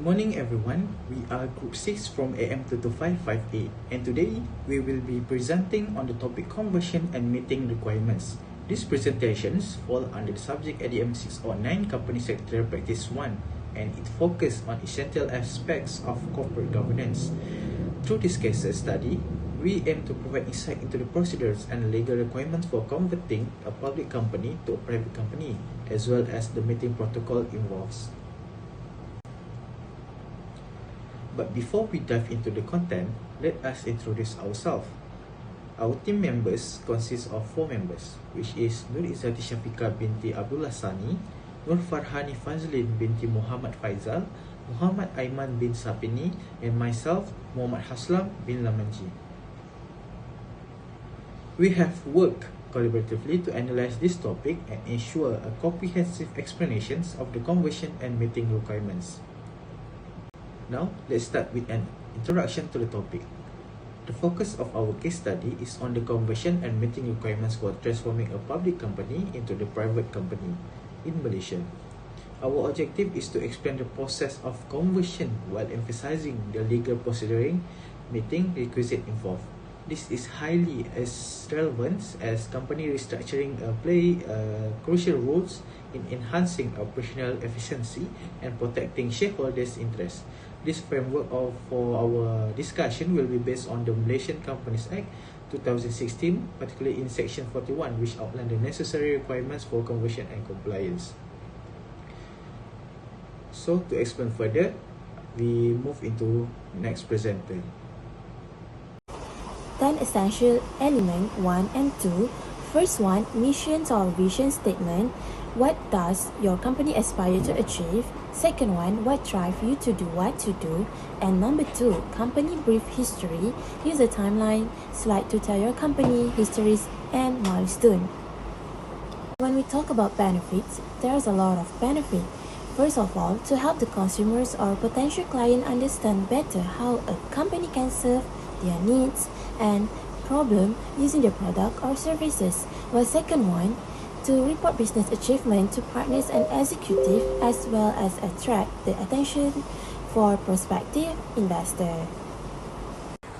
morning everyone, we are Group 6 from AM225A and today we will be presenting on the topic conversion and meeting requirements. These presentations fall under the subject ADM 609 Company Secretarial Practice 1 and it focuses on essential aspects of corporate governance. Through this case study, we aim to provide insight into the procedures and legal requirements for converting a public company to a private company, as well as the meeting protocol involves. But before we dive into the content, let us introduce ourselves. Our team members consist of 4 members, which is Nur Izzati Syafiqah binti Abdullah Sani, Nur Farhani Fazlin binti Muhammad Faizal, Muhammad Aiman bin Sapini, and myself, Muhammad Haslam bin Lamanji. We have worked collaboratively to analyze this topic and ensure a comprehensive explanations of the conversion and meeting requirements. Now, let's start with an introduction to the topic. The focus of our case study is on the conversion and meeting requirements for transforming a public company into the private company in Malaysia. Our objective is to explain the process of conversion while emphasizing the legal proceduring meeting requisite involved. This is highly as relevant as company restructuring play crucial roles in enhancing operational efficiency and protecting shareholders' interests. This framework for our discussion will be based on the Malaysian Companies Act 2016, particularly in Section 41, which outline the necessary requirements for conversion and compliance. So, to explain further, we move into next presenter. 10 essential element 1 and 2. First one, missions or vision statement. What does your company aspire to achieve? Second one, what drives you to do what to do? And number 2, company brief history. Use a timeline slide to tell your company histories and milestone. When we talk about benefits, there's a lot of benefit. First of all, to help the consumers or potential client understand better how a company can serve their needs and problem using their product or services. While second one, to report business achievement to partners and executive as well as attract the attention for prospective investor.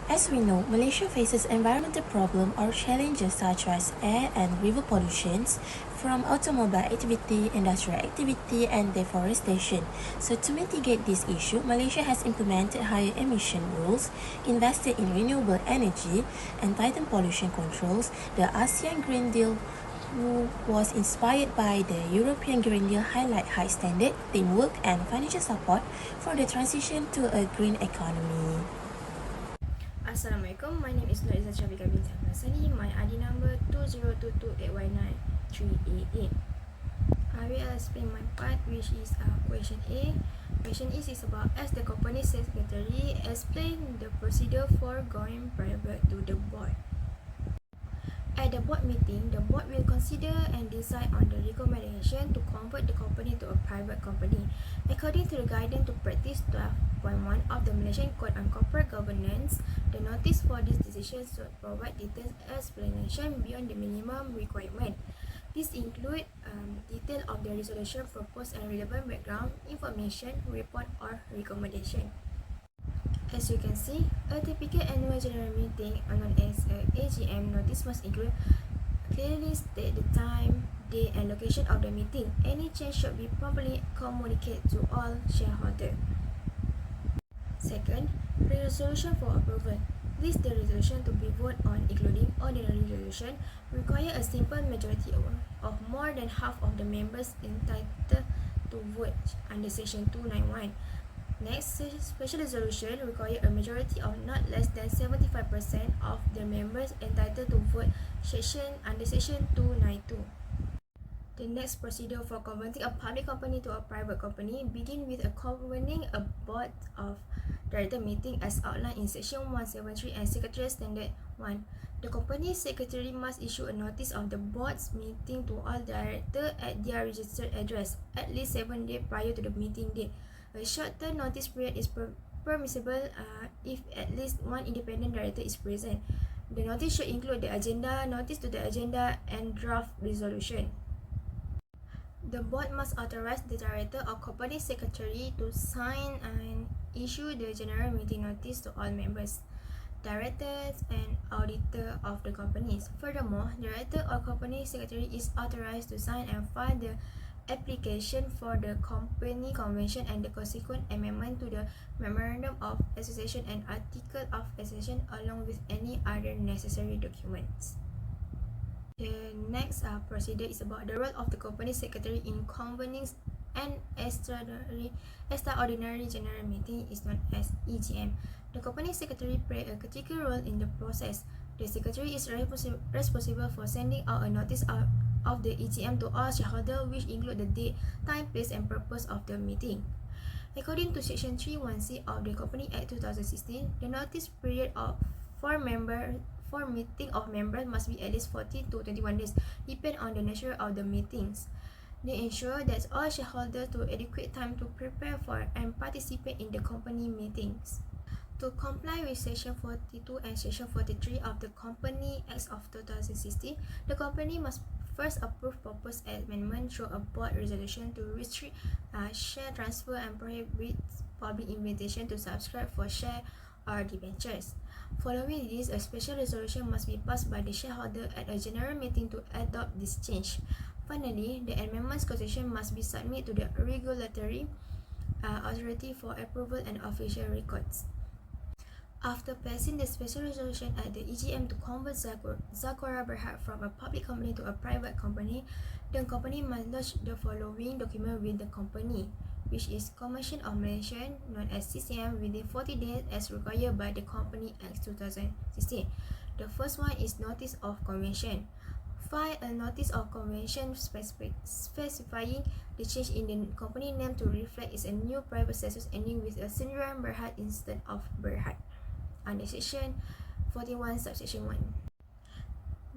As we know, Malaysia faces environmental problems or challenges such as air and river pollutions from automobile activity, industrial activity, and deforestation. So to mitigate this issue, Malaysia has implemented higher emission rules, invested in renewable energy, and tightened pollution controls. The ASEAN Green Deal was inspired by the European Green Deal highlight high standard, teamwork, and financial support for the transition to a green economy. Assalamualaikum, my name is Nur Izzati Syafiqah binti Abdullah Sani. My ID number 20228Y9388. I will explain my part, which is question A. Question is about, as the company secretary, explain the procedure for going private to the board. At the board meeting, the board will consider and decide on the recommendation to convert the company to a private company. According to the guidance to practice 12.1 of the Malaysian Code on Corporate Governance, the notice for this decision should provide detailed explanation beyond the minimum requirement. This includes detail of the resolution proposed and relevant background information, report or recommendation. As you can see, a typical annual general meeting, known as AGM, notice must include clearly state the time, date, and location of the meeting. Any change should be promptly communicated to all shareholders. Second, resolution for approval. List the resolution to be voted on, including ordinary resolution, require a simple majority of more than half of the members entitled to vote under Section 291. Next, special resolution require a majority of not less than 75% of the members entitled to vote under Section 292. The next procedure for converting a public company to a private company begin with convening a board of director meeting as outlined in Section 173 and Secretarial Standard 1. The company secretary must issue a notice of the board's meeting to all directors at their registered address at least 7 days prior to the meeting date. A short-term notice period is permissible if at least one independent director is present. The notice should include the agenda, notice to the agenda, and draft resolution. The board must authorize the director or company secretary to sign and issue the general meeting notice to all members, directors, and auditor of the companies. Furthermore, director or company secretary is authorized to sign and file the application for the company convention and the consequent amendment to the memorandum of association and article of association along with any other necessary documents. The next procedure is about the role of the company secretary in convening an extraordinary general meeting is known as EGM. The company secretary plays a critical role in the process. The secretary is responsible for sending out a notice of the EGM to all shareholders, which include the date, time, place, and purpose of the meeting. According to Section 31C of the Company Act 2016, the notice period for meeting of members must be at least 40 to 21 days, depending on the nature of the meetings. They ensure that all shareholders have adequate time to prepare for and participate in the company meetings. To comply with Section 42 and Section 43 of the Company Act of 2016, the company must first approve proposed amendment through a board resolution to restrict share transfer and prohibit public invitation to subscribe for share or debentures. Following this, a special resolution must be passed by the shareholder at a general meeting to adopt this change. Finally, the amendments constitution must be submitted to the regulatory authority for approval and official records. After passing the special resolution at the EGM to convert Zagora Berhad from a public company to a private company, the company must lodge the following document with the company, which is Commission of Malaysia, known as CCM, within 40 days as required by the Company Act 2016. The first one is Notice of Convention. File a notice of convention specifying the change in the company name to reflect its new private status ending with a singular Berhad instead of Berhad, under Section 41 subsection 1.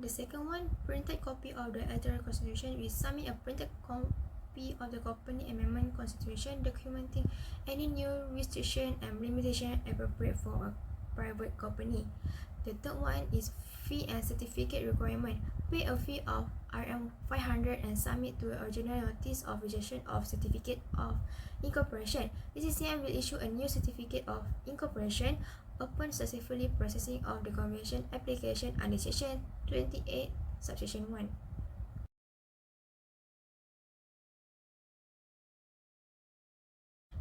The second one, printed copy of the electoral constitution. We submit a printed copy of the company amendment constitution documenting any new restriction and limitation appropriate for a private company. The third one is fee and certificate requirement. Pay a fee of RM500 and submit to a original notice of rejection of certificate of incorporation. The CCM will issue a new certificate of incorporation upon successfully processing of the convention application under Section 28 subsection 1.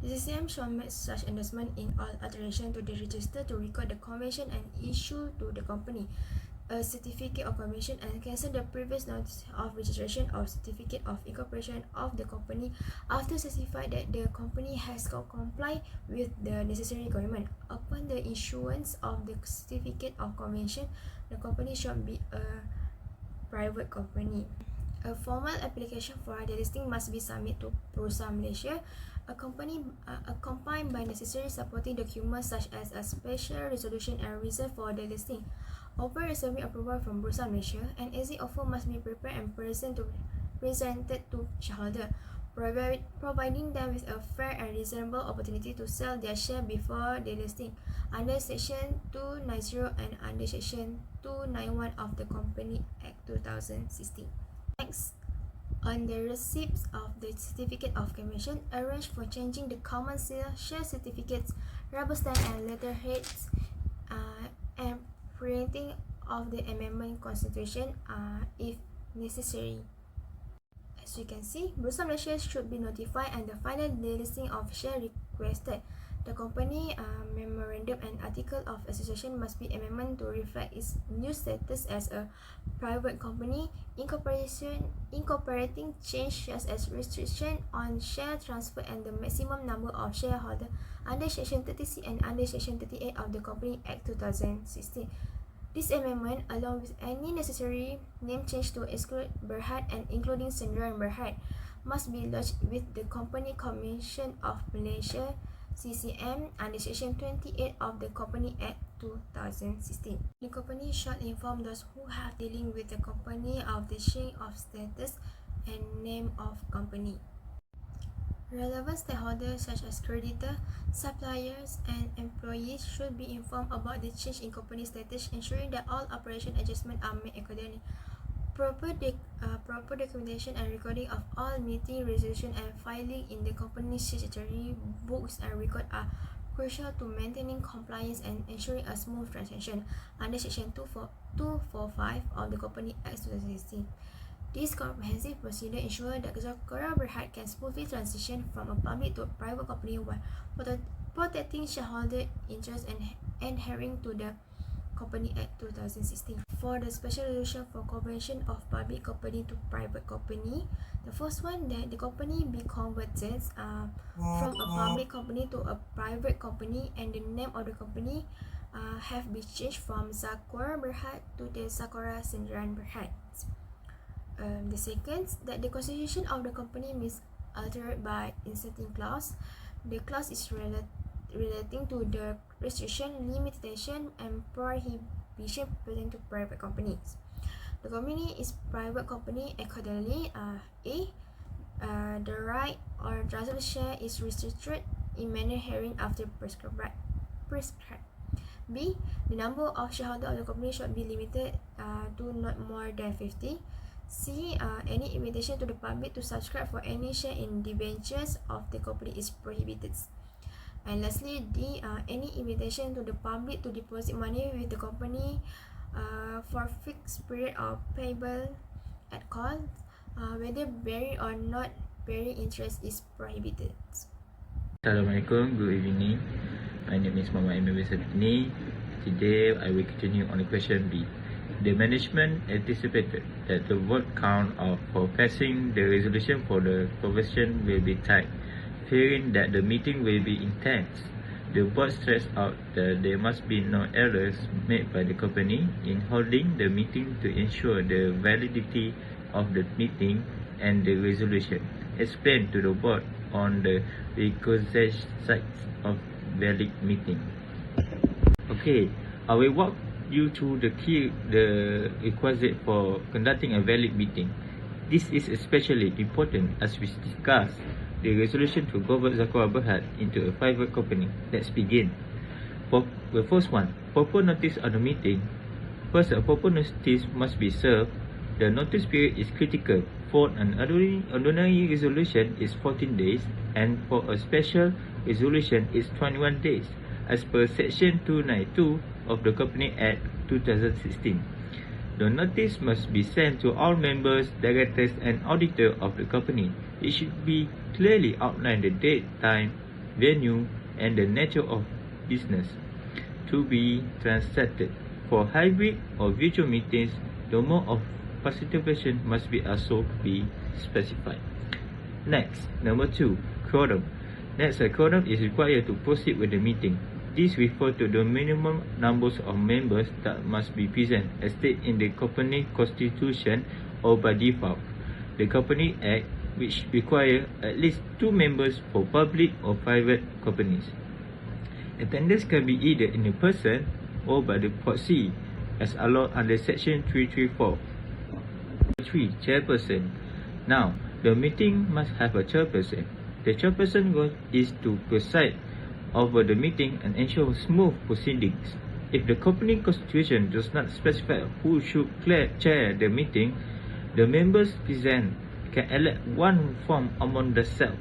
The CCM shall make such endorsement in all alterations to the register to record the convention and issue to the company a certificate of convention and cancel the previous notice of registration or certificate of incorporation of the company after certified that the company has complied with the necessary requirement. Upon the issuance of the certificate of convention, the company shall be a private company. A formal application for the listing must be submitted to Bursa Malaysia, accompanied by necessary supporting documents such as a special resolution and reason for the listing. Upon receiving approval from Bursa Malaysia, an exit offer must be prepared and presented to shareholders, providing them with a fair and reasonable opportunity to sell their share before the listing, under Section 290 and under Section 291 of the Company Act 2016. Next, on the receipt of the certificate of convention, arrange for changing the common share certificates, rubber stamp and letterheads, and printing of the amendment constitution if necessary. As you can see, Bursa Malaysia should be notified and the final delisting of share requested. The company memorandum and article of association must be amended to reflect its new status as a private company. Incorporating change such as restriction on share transfer and the maximum number of shareholders under Section 30C and under Section 38 of the Company Act 2016. This amendment, along with any necessary name change to exclude Berhad and including Sendirian Berhad, must be lodged with the Company Commission of Malaysia CCM under Section 28 of the Company Act 2016. The company shall inform those who have dealing with the company of the change of status and name of company. Relevant stakeholders such as creditors, suppliers, and employees should be informed about the change in company status, ensuring that all operation adjustments are made accordingly. Proper proper documentation and recording of all meeting resolution and filing in the company's statutory books and record are crucial to maintaining compliance and ensuring a smooth transaction under Section 245 of the Company Act 2016. This comprehensive procedure ensures that Zakura Berhad can smoothly transition from a public to a private company while protecting shareholder interests and adhering to the Company Act 2016. For the special resolution for conversion of public company to private company, the first one, that the company be converted from a public company to a private company and the name of the company have been changed from Zakura Berhad to the Zakura Sendirian Berhad. The second, that the constitution of the company is altered by inserting clause. The clause is relating to the restriction, limitation, and prohibition pertaining to private companies. The company is private company accordingly. A. The right or transfer share is restricted in manner hereinafter prescribed. B. The number of shareholders of the company should be limited to not more than 50. C. Any invitation to the public to subscribe for any share in debentures of the company is prohibited. And lastly, D. Any invitation to the public to deposit money with the company for fixed period or payable at call, whether bearing or not bearing interest is prohibited. Assalamualaikum, good evening. My name is Muhammad Imam Satini. Today I will continue on the question B. The management anticipated that the vote count for passing the resolution for the conversion will be tight. Fearing that the meeting will be intense, the board stressed out that there must be no errors made by the company in holding the meeting to ensure the validity of the meeting and the resolution. Explained to the board on the requisite sites of valid meeting. Okay, I will walk you through the requisite for conducting a valid meeting. This is especially important as we discuss the resolution to convert Zakura Berhad into a private company. Let's begin. For the first one, proper notice of the meeting. First, a proper notice must be served. The notice period is critical. For an ordinary resolution is 14 days and for a special resolution is 21 days as per Section 292 of the Company Act 2016. The notice must be sent to all members, directors and auditor of the company. It should be clearly outline the date, time, venue and the nature of business to be transacted. For hybrid or virtual meetings, the mode of participation must be also be specified. Next, number 2, quorum. Next, a quorum is required to proceed with the meeting. This refers to the minimum numbers of members that must be present as stated in the company constitution or by default. The Company Act, which requires at least 2 members for public or private companies. Attendance can be either in person or by the proxy as allowed under Section 334. 3. Chairperson. Now, the meeting must have a chairperson. The chairperson role is to preside over the meeting and ensure smooth proceedings. If the company constitution does not specify who should chair the meeting, the members present can elect one from among themselves.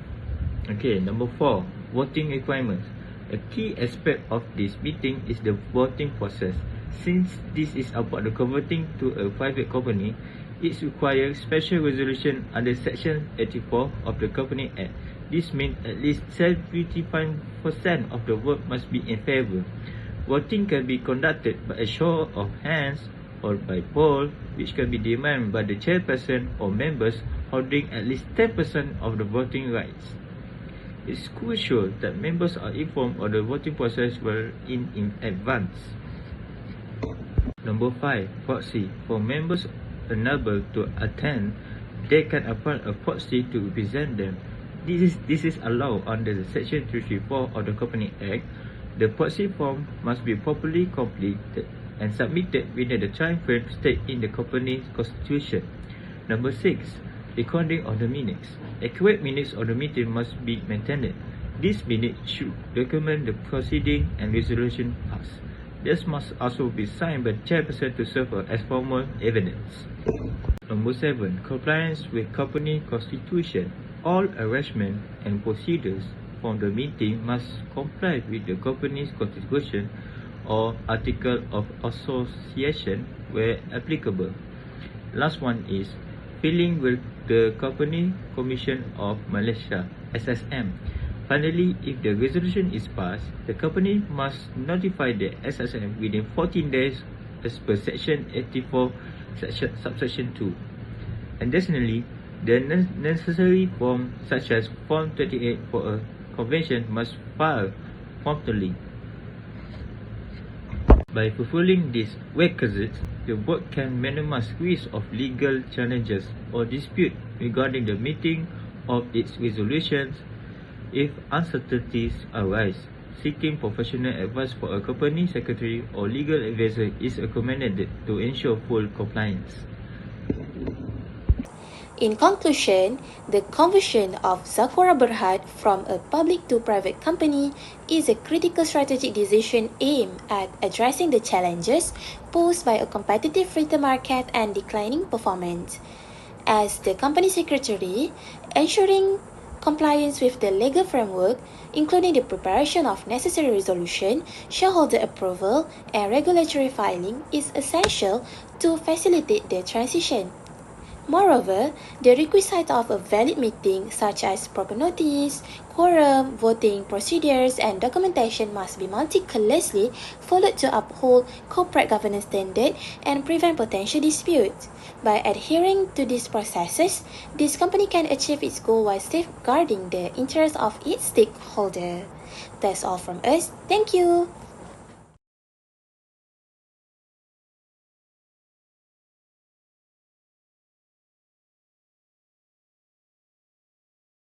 Okay, number 4, voting requirements. A key aspect of this meeting is the voting process. Since this is about the converting to a private company, it requires special resolution under Section 84 of the Company Act. This means at least 75% of the vote must be in favour. Voting can be conducted by a show of hands or by poll, which can be demanded by the chairperson or members holding at least 10% of the voting rights. It's crucial that members are informed of the voting process well in advance. Number 5, proxy. For members unable to attend, they can appoint a proxy to represent them. This is allowed under the Section 334 of the Company Act. The proxy form must be properly completed and submitted within the time frame stated in the company's constitution. Number 6, recording of the minutes. Accurate minutes of the meeting must be maintained. These minutes should document the proceeding and resolution passed. This must also be signed by the chairperson to serve as formal evidence. Number 7. Compliance with company constitution. All arrangements and procedures from the meeting must comply with the company's constitution or article of association where applicable. Last one is filling with the Company Commission of Malaysia (SSM). Finally, if the resolution is passed, the company must notify the SSM within 14 days as per Section 84, Subsection 2. Additionally, the necessary form such as Form 28 for a convention must file promptly. By fulfilling these requisites, the board can minimize risk of legal challenges or dispute regarding the meeting of its resolutions. If uncertainties arise, seeking professional advice for a company secretary or legal advisor is recommended to ensure full compliance. In conclusion, the conversion of Zahora Berhad from a public to private company is a critical strategic decision aimed at addressing the challenges posed by a competitive retail market and declining performance. As the company secretary, ensuring compliance with the legal framework, including the preparation of necessary resolution, shareholder approval, and regulatory filing, is essential to facilitate the transition. Moreover, the requisite of a valid meeting, such as proper notice, quorum, voting procedures, and documentation must be meticulously followed to uphold corporate governance standards and prevent potential disputes. By adhering to these processes, this company can achieve its goal while safeguarding the interests of its stakeholders. That's all from us. Thank you.